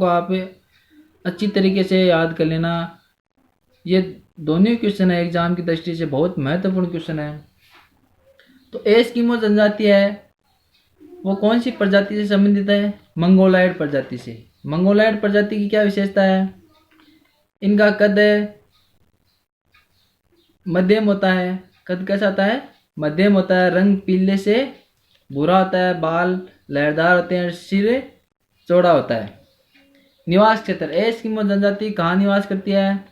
को आप अच्छी तरीके से याद कर लेना। ये दोनों क्वेश्चन है एग्जाम की दृष्टि से बहुत महत्वपूर्ण क्वेश्चन है। तो एस्किमो जनजाति है वो कौन सी प्रजाति से संबंधित है? मंगोलायड प्रजाति से। मंगोलायड प्रजाति की क्या विशेषता है? इनका कद मध्यम होता है। कद कैसा होता है? मध्यम होता है। रंग पीले से भूरा होता है। बाल लहरदार होते हैं। सिर चौड़ा होता है। निवास क्षेत्र, एस्किमो जनजाति कहाँ निवास करती है?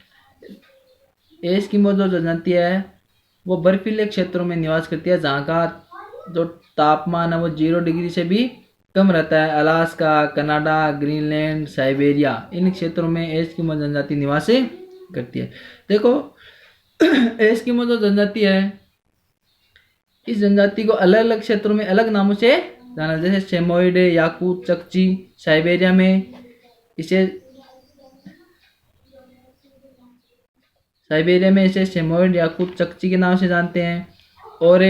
एस्किमो जो जनजाति है वो बर्फीले क्षेत्रों में निवास करती है, जहाँ का जो तापमान है वो 0 डिग्री से भी कम रहता है। अलास्का, कनाडा, ग्रीनलैंड, साइबेरिया, इन क्षेत्रों में एस्किमो जनजाति निवास करती है। देखो एस्किमो जो जनजाति है इस जनजाति को अलग अलग क्षेत्रों में अलग नामों से जाना, जैसे सेमोइड, याकूत, चकची। साइबेरिया में इसे सेमोइड, याकूत, चकची के नाम से जानते हैं। और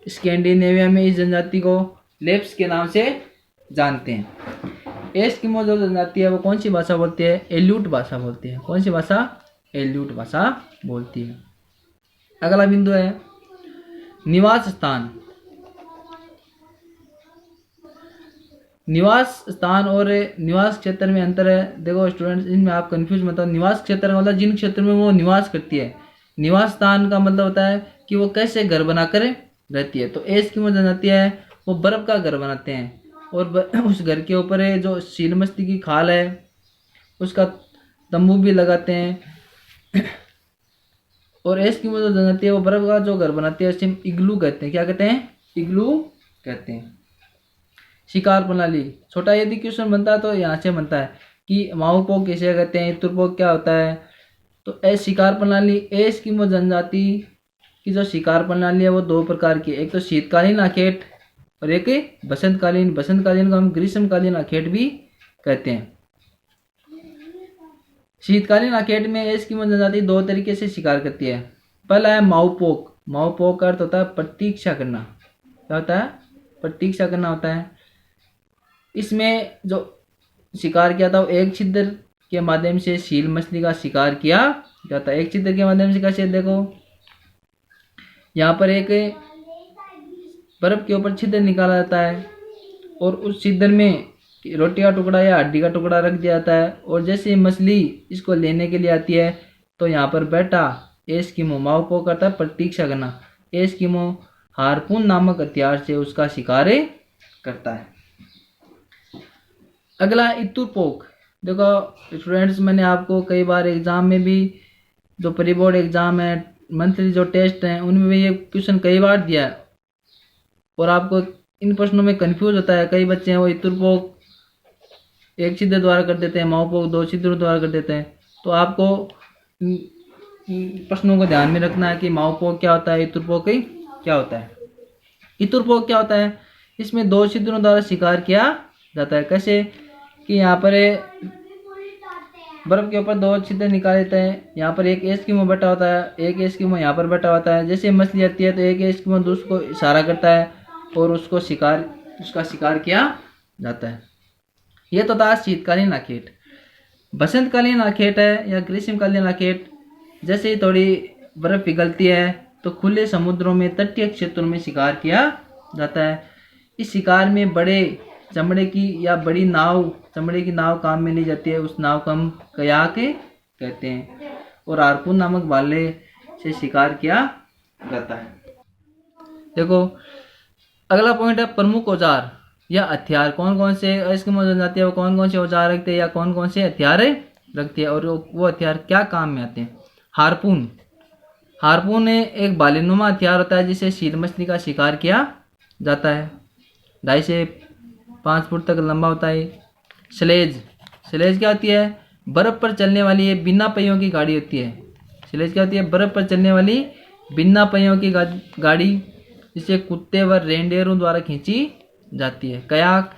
स्कैंडिनेविया में इस जनजाति को लेप्स के नाम से जानते हैं। एस्किमो जो जनजाति है वो कौन सी भाषा बोलती है? एल्यूट भाषा बोलती है। कौन सी भाषा? एल्यूट भाषा बोलती है। अगला बिंदु है निवास स्थान। निवास स्थान और निवास क्षेत्र में अंतर है। देखो स्टूडेंट्स, इनमें आप कंफ्यूज मत हो। निवास क्षेत्र का मतलब जिन क्षेत्र में वो निवास करती है। निवास स्थान का मतलब होता है कि वो कैसे घर बनाकर रहती है। तो एस्किमो जनजाति है वो बर्फ का घर बनाते हैं और उस घर के ऊपर जो सीलमस्ती की खाल है उसका तंबू भी लगाते हैं। और एस्किमो जो जनजाति है वो बर्फ का जो घर बनाती है उसे इग्लू कहते हैं। क्या कहते हैं? इग्लू कहते हैं। शिकार प्रणाली, छोटा यदि क्वेश्चन बनता है तो यहाँ से बनता है कि माओपोक किसे कहते हैं, इतुरपोक क्या होता है। तो शिकार प्रणाली, एस्किमो जनजाति की जो शिकार प्रणाली है वो 2 प्रकार की है। एक तो शीतकालीन आखेट और एक बसंतकालीन। बसंतकालीन को हम ग्रीष्मकालीन आखेट भी कहते हैं। शीतकालीन आखेट में एस्किमो जनजाति 2 तरीके से शिकार करती है। पहला है माओपोक। माओपोक का अर्थ होता है प्रतीक्षा करना। क्या होता है? प्रतीक्षा करना होता है। इसमें जो शिकार किया था वो एक छिद्र के माध्यम से सील मछली का शिकार किया जाता है। एक छिद्र के माध्यम से कैसे? देखो यहाँ पर एक बर्फ के ऊपर छिद्र निकाला जाता है और उस छिद्र में रोटी का टुकड़ा या हड्डी का टुकड़ा रख दिया जाता है। और जैसे मछली इसको लेने के लिए आती है तो यहाँ पर बैठा एस्किमो माओपोक करता है प्रतीक्षा करना। एस्किमो हार्पून नामक हथियार से उसका शिकार करता है। अगला इतुरपोक। देखो स्टूडेंट्स, मैंने आपको कई बार एग्जाम में भी जो प्री बोर्ड एग्जाम है, मंथली जो टेस्ट हैं, उनमें भी ये क्वेश्चन कई बार दिया है और आपको इन प्रश्नों में कंफ्यूज होता है। कई बच्चे हैं वो इतुरपोक एक छिद्र द्वारा कर देते हैं, माओपोक 2 छिद्रों द्वारा कर देते हैं। तो आपको प्रश्नों को ध्यान में रखना है कि माओपोक क्या होता है, इतुरपोक क्या होता है। इतुरपोक क्या होता है? इसमें 2 छिद्रों द्वारा शिकार किया जाता है। कैसे? कि यहाँ पर बर्फ के ऊपर 2 छिद्र निकाले जाते हैं। यहाँ पर एक एस्किमो बैठा होता है, एक एस्किमो यहाँ पर बैठा होता है। जैसे मछली आती है तो एक एस्किमो दूसरे को इशारा करता है और उसका शिकार किया जाता है। यह तो था शीतकालीन आखेट। बसंतकालीन आखेट है या ग्रीष्मकालीन आखेट, जैसे ही थोड़ी बर्फ पिघलती है तो खुले समुद्रों में तटीय क्षेत्रों में शिकार किया जाता है। इस शिकार में बड़े चमड़े की या बड़ी चमड़े की नाव काम में ली जाती है। उस नाव को हम कयाक कहते हैं और हार्पून नामक भाले से शिकार किया जाता है। देखो अगला पॉइंट है प्रमुख औजार या हथियार। कौन कौन से एस्किमो जनजाति है वो कौन कौन से औजार रखते हैं या कौन कौन से हथियार रखती है और वो हथियार क्या काम में आते हैं। हार्पून एक बालीनुमा हथियार होता है जिसे सील मछली का शिकार किया जाता है। 2.5 से 5 फुट तक लंबा होता है। स्लेज क्या होती है? बर्फ पर चलने वाली बिना पहियों की गाड़ी होती है। स्लेज क्या होती है? बर्फ पर चलने वाली बिना पहियों की गाड़ी जिसे कुत्ते व रेंडेरों द्वारा खींची जाती है। कयाक,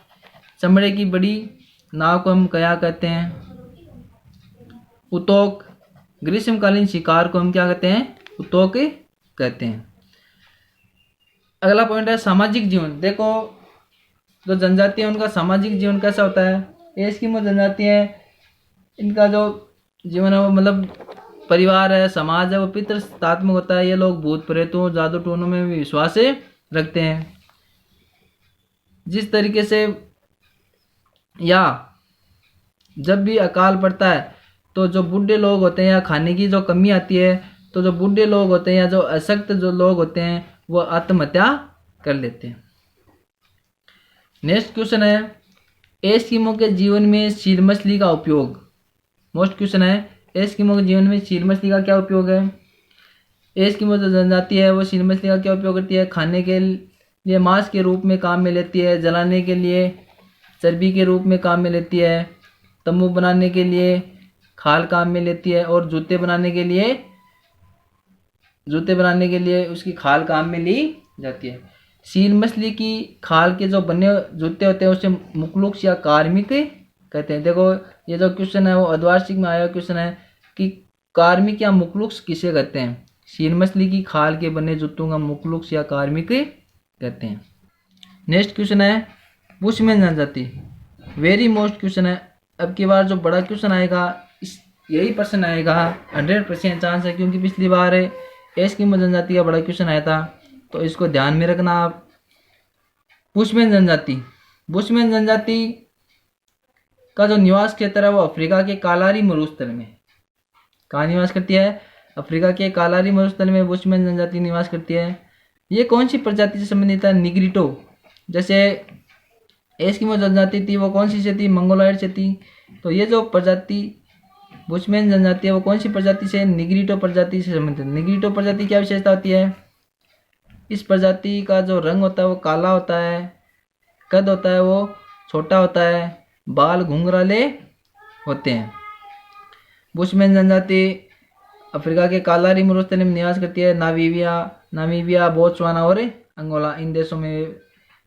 चमड़े की बड़ी नाव को हम कयाक कहते हैं। उतोक, ग्रीष्मकालीन शिकार को हम क्या कहते हैं? उतोक कहते हैं। अगला पॉइंट है सामाजिक जीवन। देखो जो जनजाति है उनका सामाजिक जीवन कैसा होता है? एस्किमो जनजाति है, इनका जो जीवन है वो मतलब परिवार है, समाज है, वो पितृसत्तात्मक होता है। ये लोग भूत प्रेतों, जादू टोनों में भी विश्वास रखते हैं। जिस तरीके से या जब भी अकाल पड़ता है तो जो बूढ़े लोग होते हैं या खाने की जो कमी आती है, तो जो बूढ़े लोग होते हैं या जो अशक्त जो लोग होते हैं वो आत्महत्या कर लेते हैं। नेक्स्ट क्वेश्चन है, एस्किमो के जीवन में सील मछली का उपयोग। मोस्ट क्वेश्चन है, एस्किमो के जीवन में सील मछली का क्या उपयोग है। एस्किमो जो जनजाति है वो सील मछली का क्या उपयोग करती है। खाने के लिए मांस के रूप में काम में लेती है, जलाने के लिए चर्बी के रूप में काम में लेती है, तंबू बनाने के लिए खाल काम में लेती है, और जूते बनाने के लिए उसकी खाल काम में ली जाती है। सील मछली की खाल के जो बने जूते होते हैं उसे मुकलुक्स या कार्मिक कहते हैं। देखो ये जो क्वेश्चन है वो अर्धवार्षिक में आया क्वेश्चन है कि कार्मिक या मुकलुक्स किसे कहते हैं। सील मछली की खाल के बने जूतों का मुकलुक्स या कार्मिक कहते हैं। नेक्स्ट क्वेश्चन है, बुशमैन जनजाति। वेरी मोस्ट क्वेश्चन है। अब की बार जो बड़ा क्वेश्चन आएगा यही प्रश्न आएगा, 100% चांस है, क्योंकि पिछली बार एस्किमो जनजाति का बड़ा क्वेश्चन आया था, तो इसको ध्यान में रखना आप। बुशमैन जनजाति का जो निवास क्षेत्र है वो अफ्रीका के कालारी मरुस्थल में कहाँ निवास करती है। अफ्रीका के कालारी मरुस्थल में बुशमैन जनजाति निवास करती है। ये कौन सी प्रजाति से संबंधित है। निग्रिटो। जैसे एस्किमो जनजाति थी वो कौन सी से थी, मंगोलॉयड से थी। तो ये जो प्रजाति बुशमैन जनजाति है वो कौन सी प्रजाति से, निग्रिटो प्रजाति से संबंधित है। निग्रिटो प्रजाति क्या विशेषता होती है, इस प्रजाति का जो रंग होता है वो काला होता है, कद होता है वो छोटा होता है, बाल घुंघराले होते हैं। बुशमैन जनजाति अफ्रीका के कालारी मरुस्थल में निवास करती है। नामीबिया, बोत्सवाना और अंगोला, इन देशों में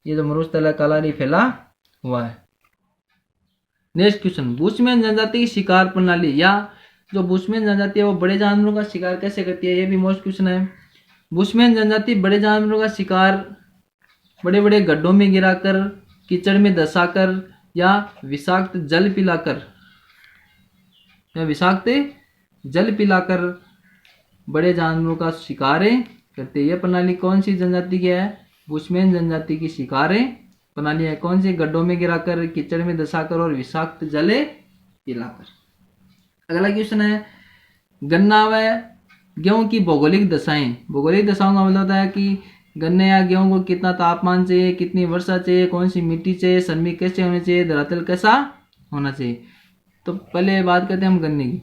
ये जो मरुस्थल है कालारी फैला हुआ है। नेक्स्ट क्वेश्चन, बुशमैन जनजाति की शिकार प्रणाली, या जो बुशमैन जनजाति है वो बड़े जानवरों का शिकार कैसे करती है, ये भी मोस्ट क्वेश्चन है। बुशमैन जनजाति बड़े जानवरों का शिकार बड़े बड़े गड्ढों में गिराकर, कीचड़ में धंसाकर या विषाक्त जल पिलाकर बड़े जानवरों का शिकार करते हैं। यह प्रणाली कौन सी जनजाति की है, बुशमैन जनजाति की शिकार प्रणाली है। कौन सी, गड्ढों में गिराकर, कीचड़ में धंसाकर और विषाक्त जल पिलाकर। अगला क्वेश्चन है, गन्ना व गेहूं की भौगोलिक दशाएं। भौगोलिक दशाओं का मतलब होता है कि गन्ने या गेहूं को कितना तापमान चाहिए, कितनी वर्षा चाहिए, कौन सी मिट्टी चाहिए, श्रमिक कैसे होने चाहिए, धरातल कैसा होना चाहिए। तो पहले बात करते हैं हम गन्ने की।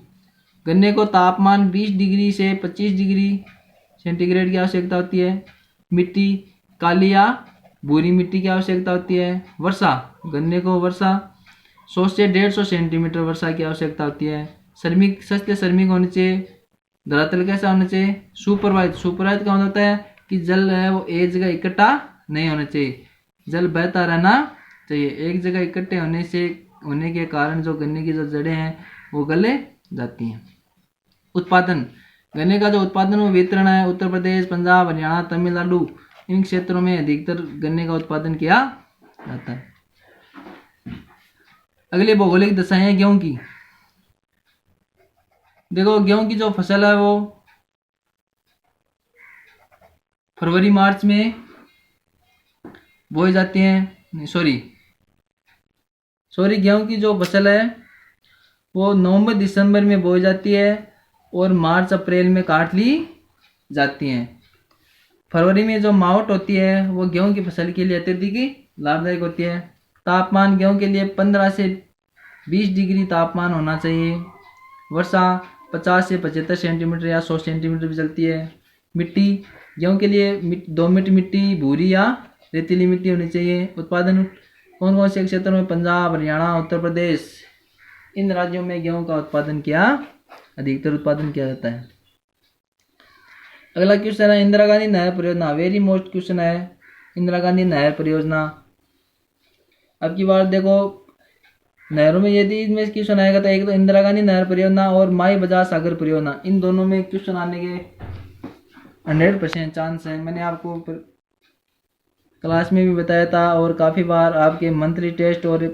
गन्ने को तापमान 20 डिग्री से 25 डिग्री सेंटीग्रेड की आवश्यकता होती है। मिट्टी काली या भूरी मिट्टी की आवश्यकता होती है। वर्षा, गन्ने को वर्षा 100 से 150 सेंटीमीटर वर्षा की आवश्यकता होती है। श्रमिक सस्ते श्रमिक होने चाहिए। धरातल कैसा होना चाहिए, सुप्रवाहित का मतलब होता है कि जल है वो एक जगह इकट्ठा नहीं होना चाहिए, जल बहता रहना चाहिए। एक जगह इकट्ठे होने के कारण जो गन्ने की जो जड़ें हैं वो गले जाती हैं। उत्पादन, गन्ने का जो उत्पादन वो वितरण है, उत्तर प्रदेश, पंजाब, हरियाणा, तमिलनाडु, इन क्षेत्रों में अधिकतर गन्ने का उत्पादन किया जाता है। अगली भौगोलिक दशाएं हैं गेहूं की। देखो गेहूं की जो फसल है वो फरवरी मार्च में बोई जाती है। गेहूं की जो फसल है वो नवंबर दिसंबर में बोई जाती है और मार्च अप्रैल में काट ली जाती हैं। फरवरी में जो मावट होती है वो गेहूं की फसल के लिए अत्यधिक लाभदायक होती है। तापमान गेहूं के लिए 15 से 20 डिग्री तापमान होना चाहिए। वर्षा 50 से 75 सेंटीमीटर या 100 सेंटीमीटर भी चलती है। मिट्टी, गेहूं के लिए दोमट मिट्टी, भूरी या रेतीली मिट्टी होनी चाहिए। उत्पादन कौन कौन से क्षेत्रों में, पंजाब, हरियाणा, उत्तर प्रदेश, इन राज्यों में गेहूं का अधिकतर उत्पादन किया जाता है। अगला क्वेश्चन है, इंदिरा गांधी नहर परियोजना। वेरी मोस्ट क्वेश्चन है, इंदिरा गांधी नहर परियोजना। अब की बार देखो नहरों में यदि इनमें क्वेश्चन आएगा तो एक तो इंदिरा गांधी नहर परियोजना और माई बजाज सागर परियोजना, इन दोनों में क्वेश्चन आने के 100% चांस है। मैंने आपको क्लास में भी बताया था और काफ़ी बार आपके मंथली टेस्ट और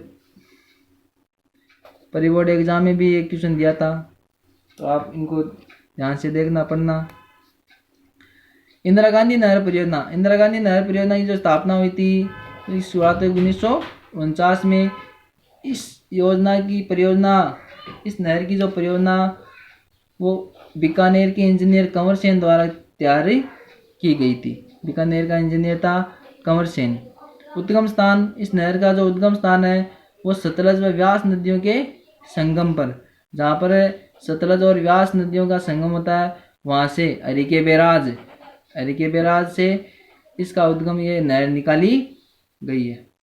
प्री बोर्ड एग्जाम में भी एक क्वेश्चन दिया था, तो आप इनको ध्यान से देखना पढ़ना। इंदिरा गांधी नहर परियोजना, इंदिरा गांधी नहर परियोजना की जो स्थापना हुई थी इस शुरुआत 1949 में। इस योजना की परियोजना, इस नहर की जो परियोजना वो बीकानेर के इंजीनियर कंवर सेन द्वारा तैयार की गई थी। बीकानेर का इंजीनियर था कंवर सेन। उद्गम स्थान, इस नहर का जो उद्गम स्थान है वो सतलज व व्यास नदियों के संगम पर, जहाँ पर सतलज और व्यास नदियों का संगम होता है वहाँ से हरिके बैराज से इसका उद्गम, ये नहर निकाली गई है।